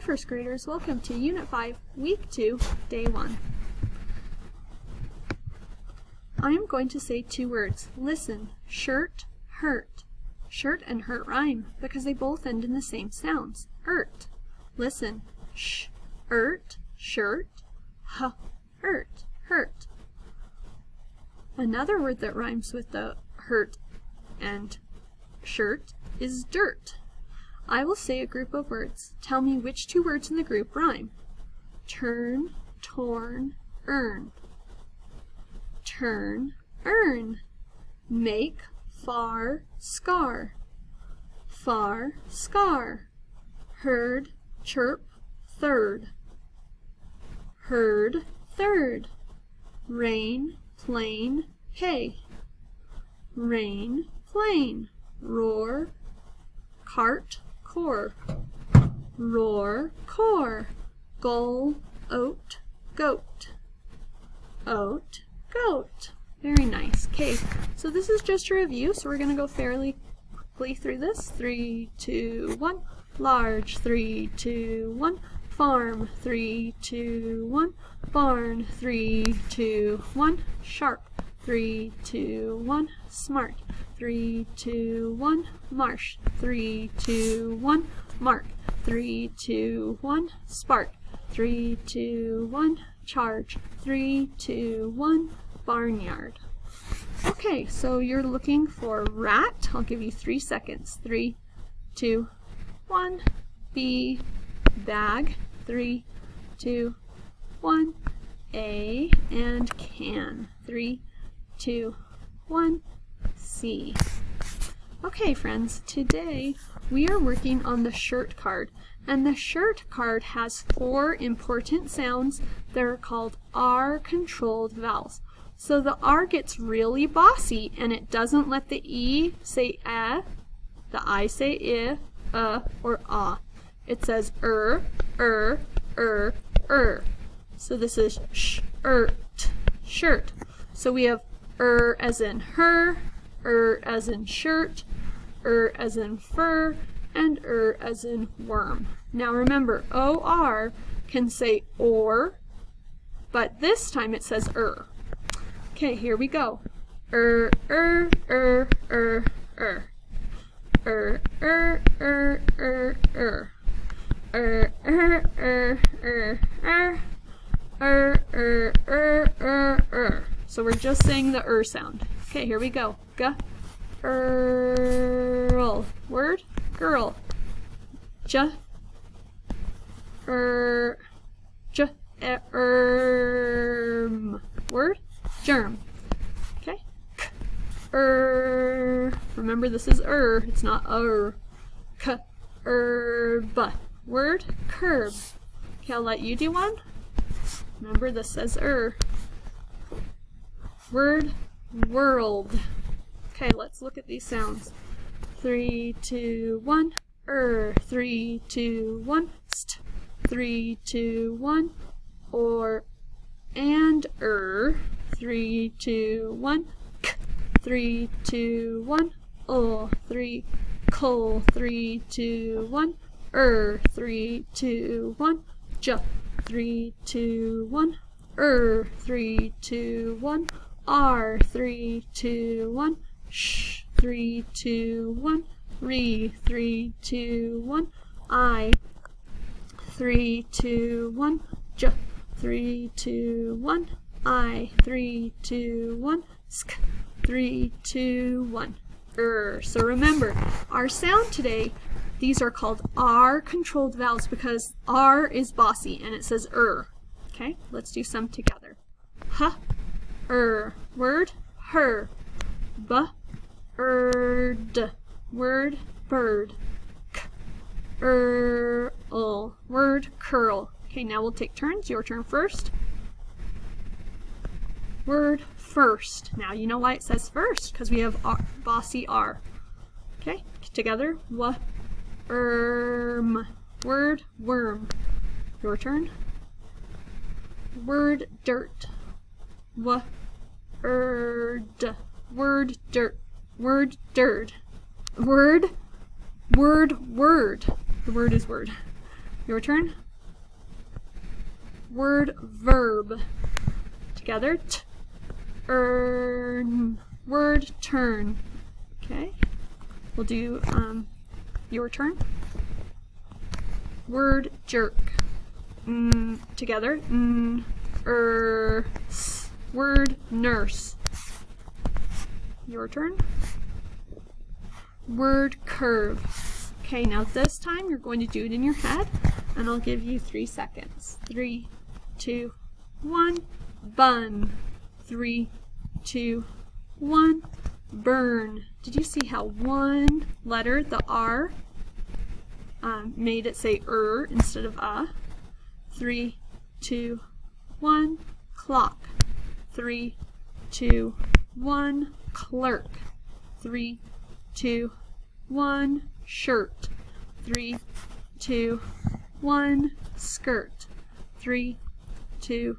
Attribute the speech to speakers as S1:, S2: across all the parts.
S1: first graders, welcome to Unit 5, Week 2, Day 1. I am going to say two words. Listen, shirt, hurt. Shirt and hurt rhyme because they both end in the same sounds. Hurt. Listen, sh-ert, shirt, h-ert, hurt. Another word that rhymes with the hurt and shirt is dirt. I will say a group of words. Tell me which two words in the group rhyme. Turn, torn, earn. Turn, earn. Make, far, scar. Far, scar. Herd, chirp, third. Herd, third. Rain, plain, hay. Rain, plain. Roar, cart, core. Roar, core. Gull, oat, goat. Oat, goat. Very nice. Okay, so this is just a review, so we're going to go fairly quickly through this. 3, 2, 1. Large. 3, 2, 1. Farm. 3, 2, 1. Barn. 3, 2, 1. Sharp. 3, 2, 1. Smart. 3, 2, 1. Marsh. 3, 2, 1. Mark. 3, 2, 1. Spark. 3, 2, 1. Charge. 3, 2, 1. Barnyard. Okay, so you're looking for rat. I'll give you 3 seconds. 3, 2, 1. B. Bag. 3, 2, 1. A. And can. 3, 2, 1. C. Okay, friends, today we are working on the shirt card, and the shirt card has 4 important sounds that are called R-controlled vowels. So the R gets really bossy, and it doesn't let the E say the I say or ah. It says So this is shirt. So we have as in her, as in shirt, as in fur, and as in worm. Now remember, OR can say or, but this time it says Okay, here we go. So we're just saying the sound. Okay, here we go. Girl. Word, girl. Word, germ. Okay. Remember this is it's not herb. Word, curb. Okay, I'll let you do one. Remember this says Word, world. Okay, let's look at these sounds. 3, 2, 1. 3, 2, 1. St. 3, 2, 1. Or and 3, 2, 1. K. 3, 2, 1. 3. Col. 3, 2, 1. 3, 2, 1. J. 3, 2, 1. 3, 2, 1. R. 3, 2, 1. Sh. 3, 2, 1. Re. 3, 2, 1. I. 3, 2, 1. J. 3, 2, 1. I. 3, 2, 1. Sk. 3, 2, 1. So remember, our sound today, these are called R-controlled vowels because R is bossy and it says Okay, let's do some together. Word, her. Bird. Word, bird. Word, curl. Okay, now we'll take turns. Your turn first. Word, first. Now you know why it says first, because we have bossy R. Okay, together. Word, worm. Your turn. Word, dirt. Word, dirt. Word, dirt. Word. The word is word. Your turn. Word verb. Together. Earn. Word turn. Okay. We'll do your turn. Word jerk. Together. Word nurse. Your turn. Word curve. Okay, now this time you're going to do it in your head, and I'll give you 3 seconds. 3, 2, 1. Bun. 3, 2, 1. Burn. Did you see how one letter, the R, made it say instead of 3, 2, 1. Clock. 3, 2, 1. Clerk. 3, 2, 1. Shirt. 3, 2, 1. Skirt. 3, 2,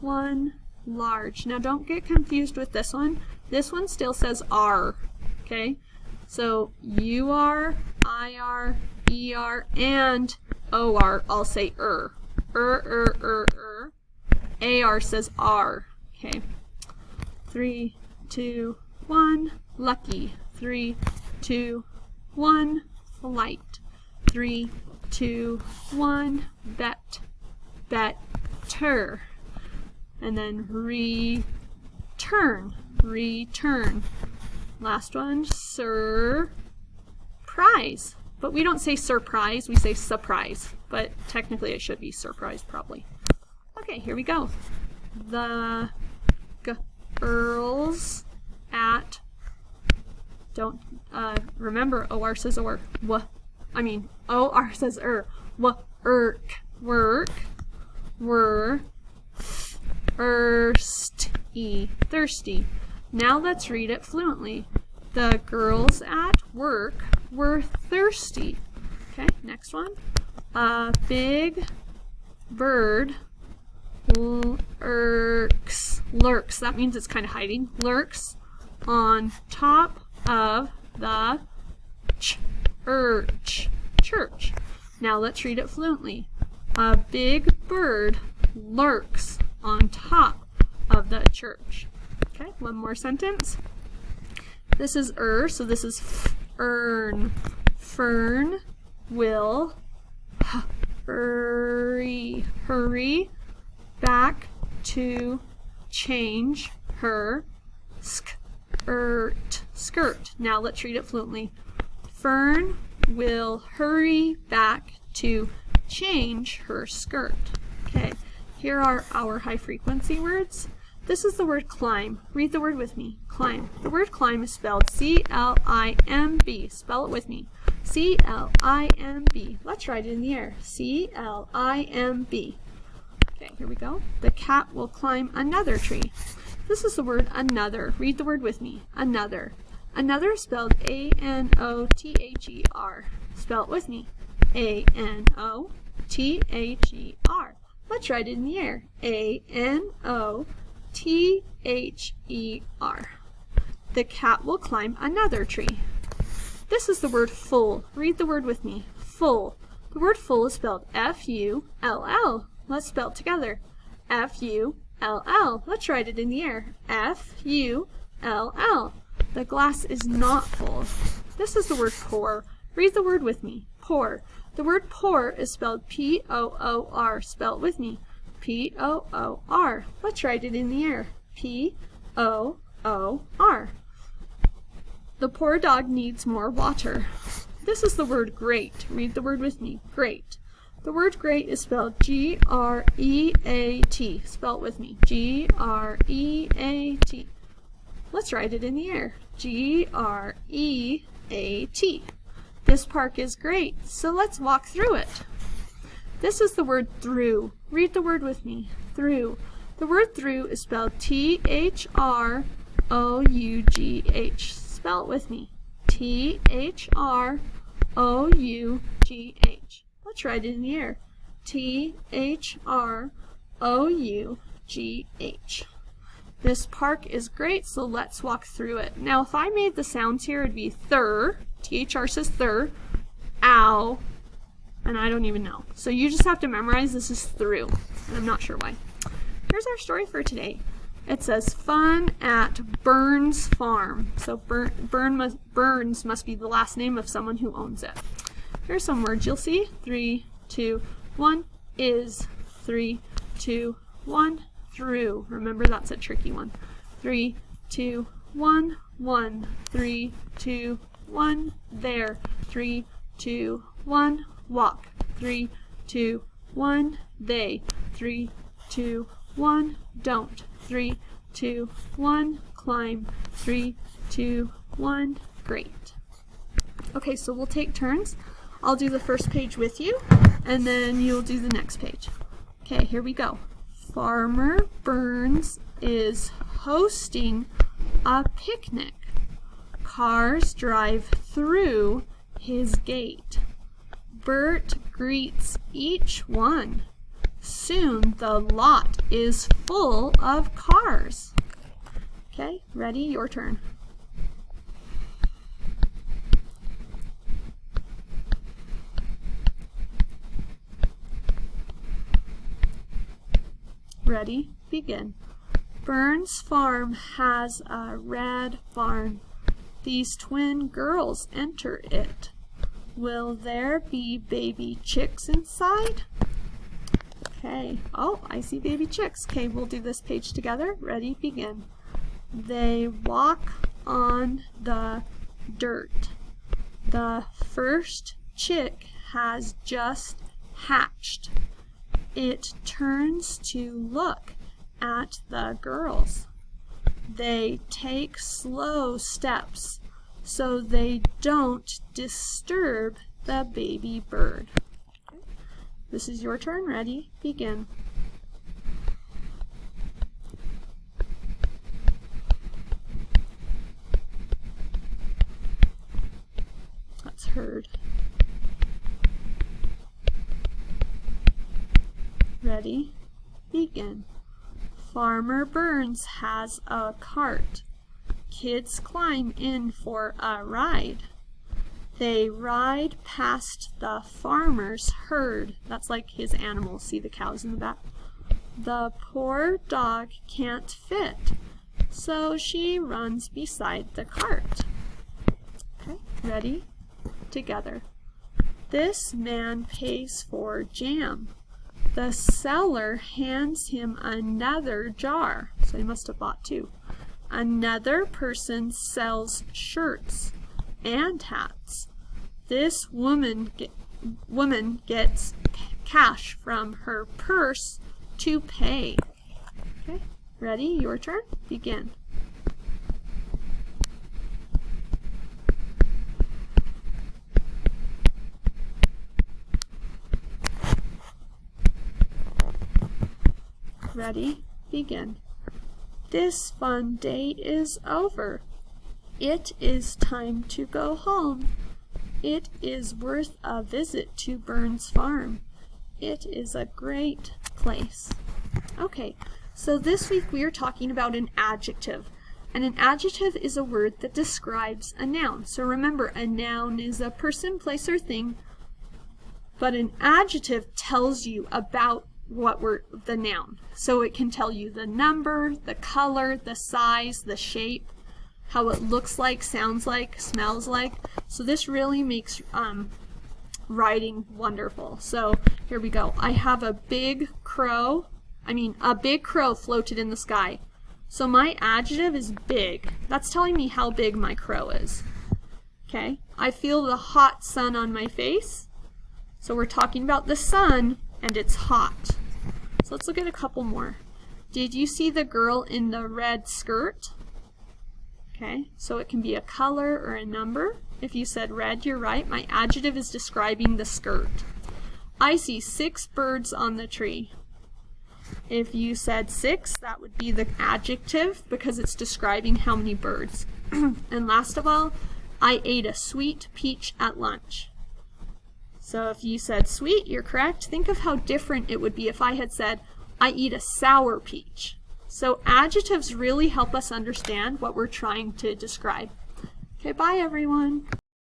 S1: 1. Large. Now don't get confused with this one. This one still says R. Okay? So UR, IR, ER, and OR all say AR says R. Okay. 3, 2, 1. Lucky. 3, 2, 1. Flight. 3, 2, 1. Bet. Better. And then return. Return. Last one. Surprise. But we don't say surprise, we say surprise. But technically it should be surprise probably. Okay, here we go. The girls at, don't remember OR says OR. OR says work. Were thirsty. Now let's read it fluently. The girls at work were thirsty. Okay, next one. A big bird lurks. That means it's kind of hiding. Lurks on top of the church. Now let's read it fluently. A big bird lurks on top of the church. Okay, one more sentence. This is so this is earn. Fern will hurry back to change her skirt. Now let's read it fluently. Fern will hurry back to change her skirt. Okay, here are our high frequency words. This is the word climb. Read the word with me. Climb. The word climb is spelled C-L-I-M-B. Spell it with me. C-L-I-M-B. Let's write it in the air. C-L-I-M-B. Okay, here we go. The cat will climb another tree. This is the word another. Read the word with me. Another. Another is spelled A-N-O-T-H-E-R. Spell it with me. A-N-O-T-H-E-R. Let's write it in the air. A-N-O-T-H-E-R. The cat will climb another tree. This is the word full. Read the word with me. Full. The word full is spelled F-U-L-L. Let's spell it together. F-U-L-L. Let's write it in the air. F-U-L-L. The glass is not full. This is the word pour. Read the word with me. Pour. The word pour is spelled P-O-O-R. Spell it with me. P-O-O-R. Let's write it in the air. P-O-O-R. The poor dog needs more water. This is the word great. Read the word with me. Great. The word great is spelled G-R-E-A-T. Spell it with me. G-R-E-A-T. Let's write it in the air. G-R-E-A-T. This park is great, so let's walk through it. This is the word through. Read the word with me. Through. The word through is spelled T-H-R-O-U-G-H. Spell it with me. T-H-R-O-U-G-H. Let's write it in the air. T-H-R-O-U-G-H. This park is great, so let's walk through it. Now, if I made the sounds here, it'd be thur. THR says thur. Ow. And I don't even know. So you just have to memorize this is through. And I'm not sure why. Here's our story for today. It says fun at Burns Farm. So Burns must be the last name of someone who owns it. Here's some words you'll see. 3, 2, 1 is. 3, 2, 1 through. Remember, that's a tricky one. 3, 2, 1, 1. 3, 2, 1 there. 3, 2, 1 walk. 3, 2, 1 they. 3, 2, 1 don't. 3, 2, 1 climb. 3, 2, 1 great. Okay, so we'll take turns. I'll do the first page with you, and then you'll do the next page. Okay, here we go. Farmer Burns is hosting a picnic. Cars drive through his gate. Bert greets each one. Soon the lot is full of cars. Okay, ready? Your turn. Ready? Begin. Burns Farm has a red barn. These twin girls enter it. Will there be baby chicks inside? Okay. Oh, I see baby chicks. Okay, we'll do this page together. Ready? Begin. They walk on the dirt. The first chick has just hatched. It turns to look at the girls. They take slow steps so they don't disturb the baby bird. This is your turn. Ready? Begin. That's heard. Ready? Begin. Farmer Burns has a cart. Kids climb in for a ride. They ride past the farmer's herd. That's like his animals. See the cows in the back? The poor dog can't fit, so she runs beside the cart. Okay, ready? Together. This man pays for jam. The seller hands him another jar. So he must have bought two. Another person sells shirts and hats. This woman gets cash from her purse to pay. Okay, ready? Your turn. Begin. Ready? Begin. This fun day is over. It is time to go home. It is worth a visit to Burns Farm. It is a great place. Okay, so this week we are talking about an adjective. And an adjective is a word that describes a noun. So remember, a noun is a person, place, or thing. But an adjective tells you about the noun. So it can tell you the number, the color, the size, the shape, how it looks like, sounds like, smells like. So this really makes writing wonderful. So here we go. I have a big crow. A big crow floated in the sky. So my adjective is big. That's telling me how big my crow is. Okay. I feel the hot sun on my face. So we're talking about the sun and it's hot. So let's look at a couple more. Did you see the girl in the red skirt? Okay, so it can be a color or a number. If you said red, you're right. My adjective is describing the skirt. I see 6 birds on the tree. If you said 6, that would be the adjective because it's describing how many birds. And last of all, I ate a sweet peach at lunch. So if you said sweet, you're correct. Think of how different it would be if I had said, I eat a sour peach. So adjectives really help us understand what we're trying to describe. Okay, bye everyone.